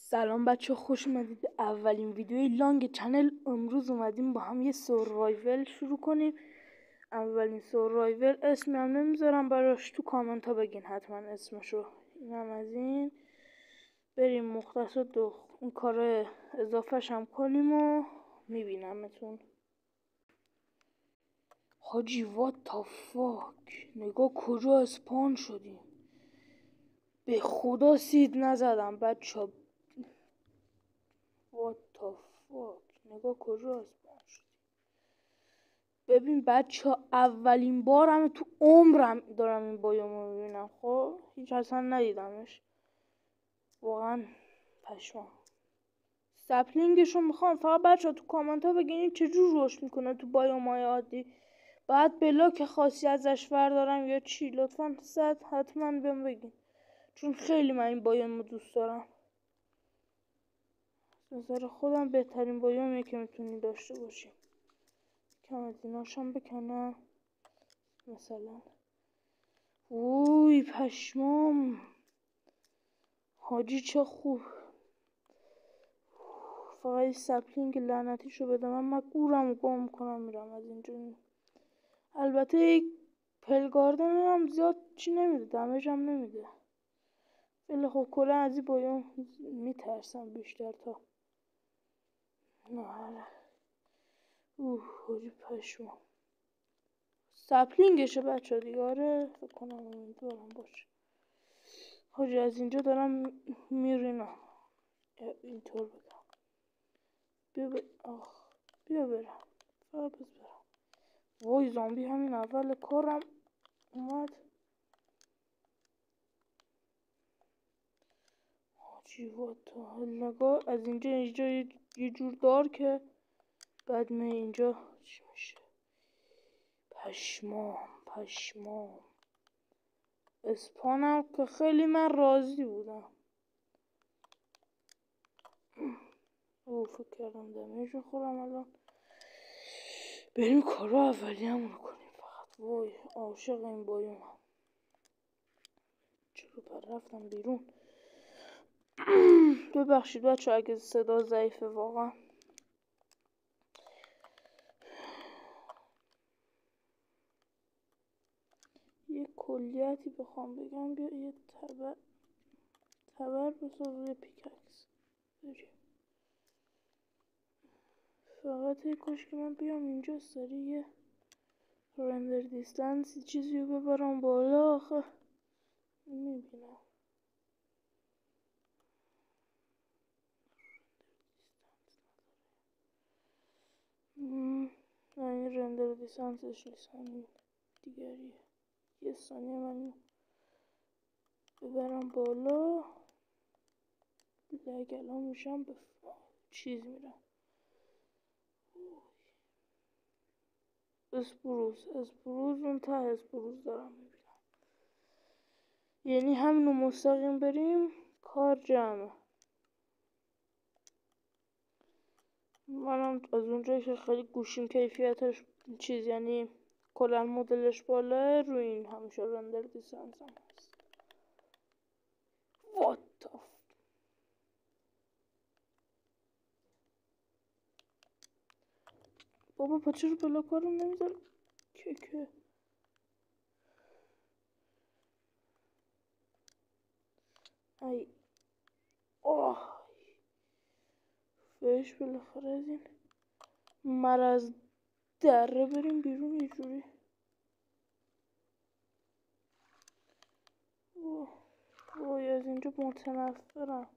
سلام بچه، خوش اومدید به اولین ویدیوی لانگ چنل. امروز اومدیم با هم یه سوروایول شروع کنیم. اولین سوروایول، اسمی هم نمیذارم براش، تو کامنت ها بگین حتما اسمشو. اینم از این. بریم مختصر اون کار اضافهش هم کنیم و میبینمتون. حاجی وات تا فاک، نگاه کجا اسپان شدیم. به خدا سید نزدم بچه. What the fuck، نگاه کجا اسپان شد. ببین بچه ها، اولین بارم تو عمرم دارم این بایومو میبینم. خب هیچ اصلا ندیدمش، واقعا پشمام. سپلینگشو میخوام. فقط بچه ها تو کامنت ها بگین چجور رشد میکنه تو بایومای عادی. بعد بلاک خاصی ازش بردارم یا چی؟ لطفا حتما بهم بگین، چون خیلی من این بایومو دوست دارم. نظر خودم بهترین بایومیه که میتونی داشته باشی. کم از ایناشم بکنم مثلا. اوی پشمام حاجی چه خوب. فقط سپلینگ لعنتیشو بده من گورم گم کنم میرم از اینجا. البته پلگاردن هم زیاد چی نمیده، دمیج هم نمیده. ولی خب کلا از این بایوم میترسم بیشتر تا نه. حاجی پشمام. سپلینگشه بچه ها دیگه. آره فکر کنم امیدوارم باشه. حاجی از اینجا دارم میرینم. اینطور بگم. بیا برم. فقط بس برم. وای زامبی همین اول کارم اومد. حاجی واتا نگاه از اینجا یه جور دار که بعد من اینجا چی میشه. پشمام. اسپانم که خیلی من راضی بودم. فکر کردم دمیج خورم الان. بریم کارو اولیه‌مون کنیم فقط. وای عاشق این بایومم. چرا پر رفتم بیرون. ببخشید بچه اگه صدا ضعیفه واقعا. یه کلیتی بخوام بگم، بیا یه تبر بساز روی پیککس. بریم. فقط کاش که من بیام اینجا سریع یه رندر دیستنس چیزی رو ببرم بالا. آخه میبینم این رندر دیستنسش نیست، همین دیگریه. یه ثانیه من ببرم بالا. لگلا میشم به چیز میرم. اسپروز اون ته اسپروز دارم میبینم. یعنی همینو مستقیم بریم کار جمعه. منم از اونجایی که خیلی گوشیم کیفیتش چیز، یعنی کلا مدلش بالا، روی این همیشه رندر دیستنس هم هست. What the بابا پا چرا بلا کارم نمیذاره که ای بهش بالاخره از این مرض دره بریم بیرون یه جوری. وای از اینجا متنفرم.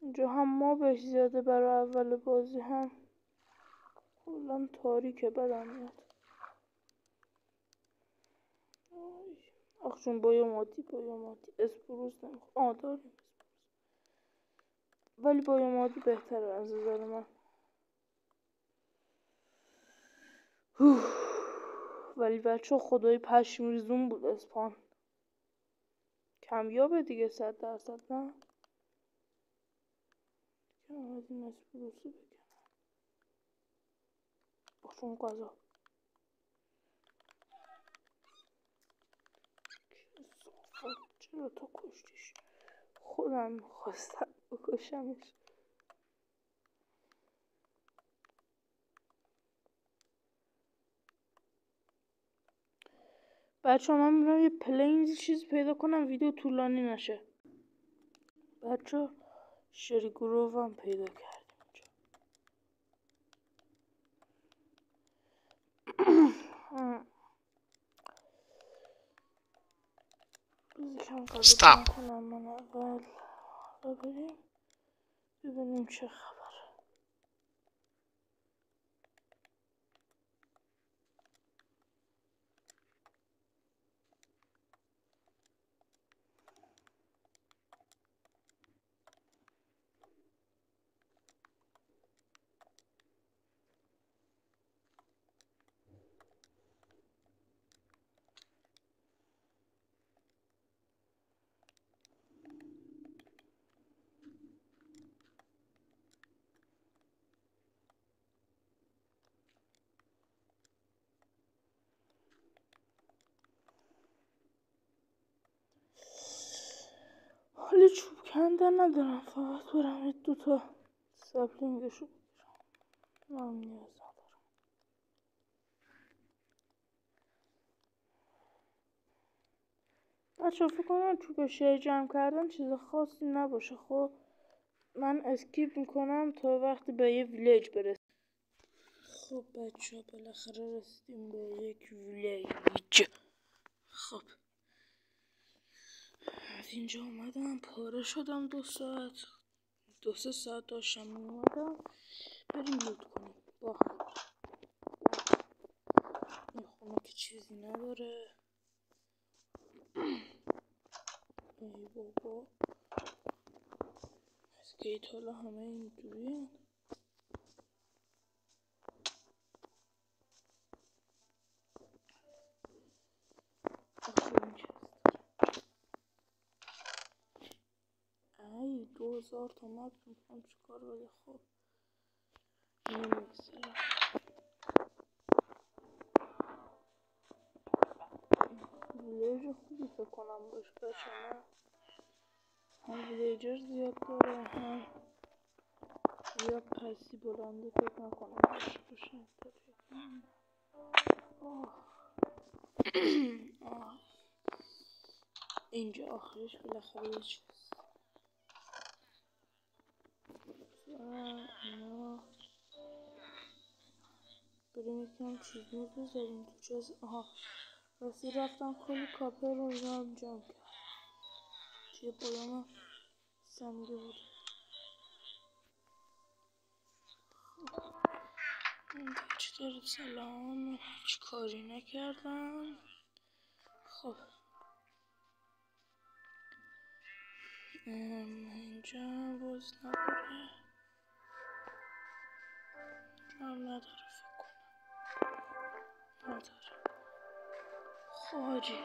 اینجا هم ما بهش زیاده برای اول بازی، هم کلا تاریکه بدم میاد. آخشون بایوماتی اسپروز نمیخواد. داریم ولی بایوماتی بهتره از نظر من. ولی بچه خدای پشمریزون بود اسپان. کمیابه دیگه 100% نه. از این اسپروسو بکنم باشون قضا. چرا تو کشتیش؟ خودم میخواستم. بکشمش. بچه ها من میرم یه پلینز چیز پیدا کنم ویدیو طولانی نشه. بچه ها شری گروه هم پیدا کردیم اینجا. Stop. کنم من اول بریم ببینیم چه خبر. حالی چوب کندن ندارم، فقط برم 2 سپلینگشو بگیرم. من نیاز ندارم. بچه فکر کنم چوب شیر جمع کردن چیز خاصی نباشه. خب من اسکیپ میکنم تا وقتی به یه ویلیج برسیم. خب بچه ها بالاخره رسیدیم به یک ویلیج. خب از اینجا اومدم پاره شدم 2-3 ساعت داشتم اومدم. بریم لوت کنیم با هم. این خونه که چیزی نداره. ای بابا اسکیت حالا همه اینجوری. ای 2000 تا مپ میکنم چیکار ولی خب نمیگذره. ویلیج خوبی فکر کنم باشه بچه. نه هم ویلیجر زیاد داره هم زیاد پسی بلنده فکر نکنم داشته باشه. اینجا آخرش بالاخره یه چیز. اینا بریم یکم چیز بذاریم تو چیز. راستی رفتم کلی کاپر رو اینا رو جمع کرد. چیه بایام سنگی بود. چی داره؟ سلام. هیچ کاری نکردم. خب اینجا باز نداره. هم نداره فکر کنم. نداره. خاجی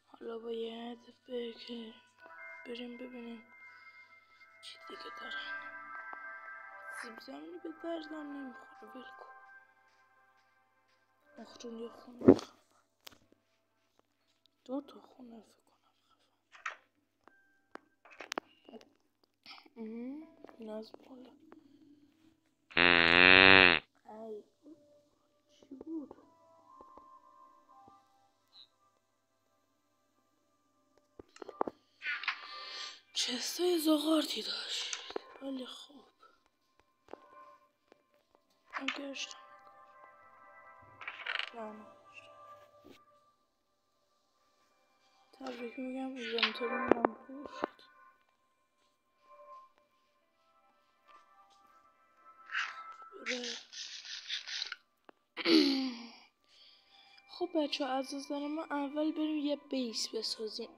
حالا باید بریم ببینیم چی دیگه دارن. سیب زمینی به دردم نمیخوره ولکن. آخرون یه خونه 2 تا خونه فکر کنم. این از بالا. ای چی بود؟ چستای زغارتی داشت ولی خوب من گشتم تبریک میگم ایونتوری منم پر شد. خب بچه ها از نظر من اول بریم یه بیس بسازیم.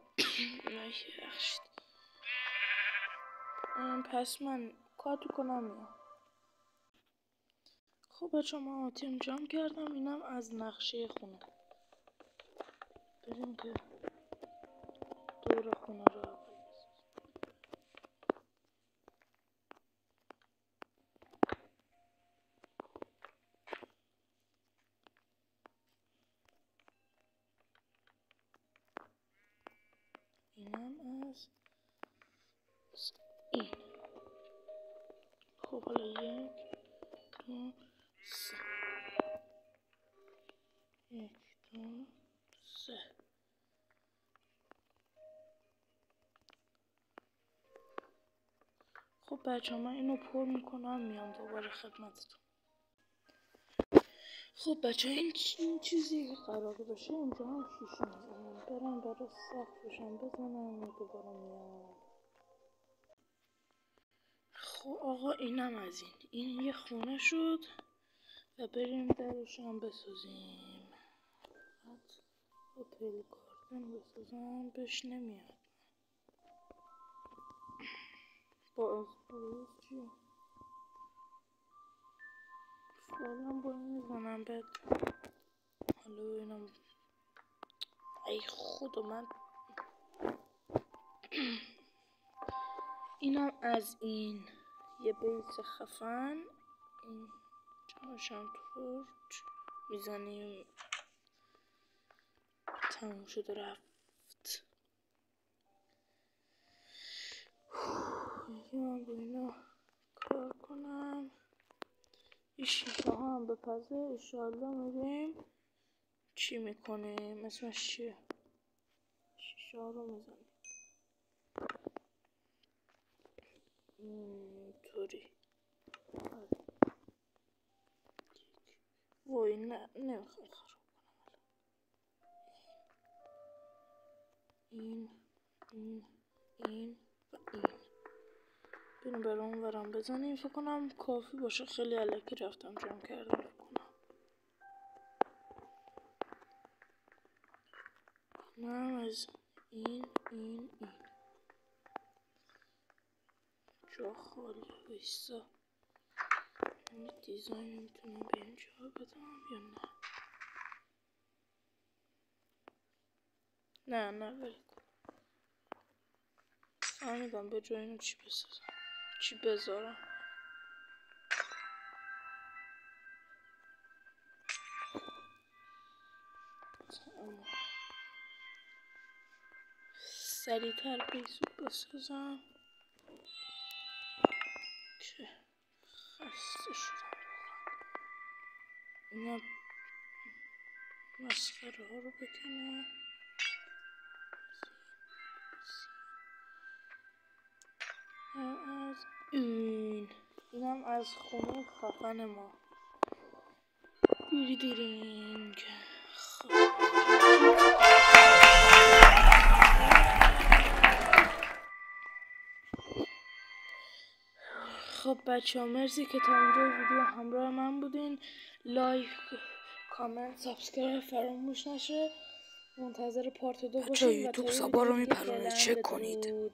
بخشید پس من کاتو کنم میام. خب بچه ها من آتیم جمع کردم. اینم از نقشه خونه. بریم که دور خونه رو اول بسازیم. اینم از این. خب حالا 1 2 3 1 2 3. خب بچه من اینو پر میکنم میام دوباره خدمتتون. خب بچه این چیزی که قراره باشه اینجا هم شیشه میزنم، برم برای سقفشم بزنم دوباره میام. خب آقا اینم از این یه خونه شد و بریم درشم بسازیم. هتل گاردن بسازم بهش نمیاد. با اسپویس چی؟ فعلا با این میزنم بعد حالا ببینم. ای خدا من اینم از این یه بیت خفن. این جاشم تو میزنیم تموم شد و رفت. من با اینا کار کنم. این شیشه ها هم بپزه ایشالله میریم چی میکنیم اسمش چیه؟ شیشه ها رو میزنیم اینطوری. وای نه نمیخوام خراب کنم. این و این بریم برام ورم بزنیم. فکر کنم کافی باشه، خیلی الکی رفتم جمع کردم فکر کنم. نه از این جا خالی بایستا. این دیزاین میتونم به اینجا بدم یا نه بری کن. فهمیدم به جای اینو چی بسازم چی بذارم. سریعتر بیسود بسازم که خسته شدم. اینا مسخره ها رو بکنم. از اینم از خونه خفن ما. دیرینگ. خب بچه ها مرسی که تا اینجا ویدیو همراه من بودین. لایک کامنت سابسکرایب فراموش نشه. منتظر پارت 2 باشین. یوتیوب سابا رو میپرونه چک کنید.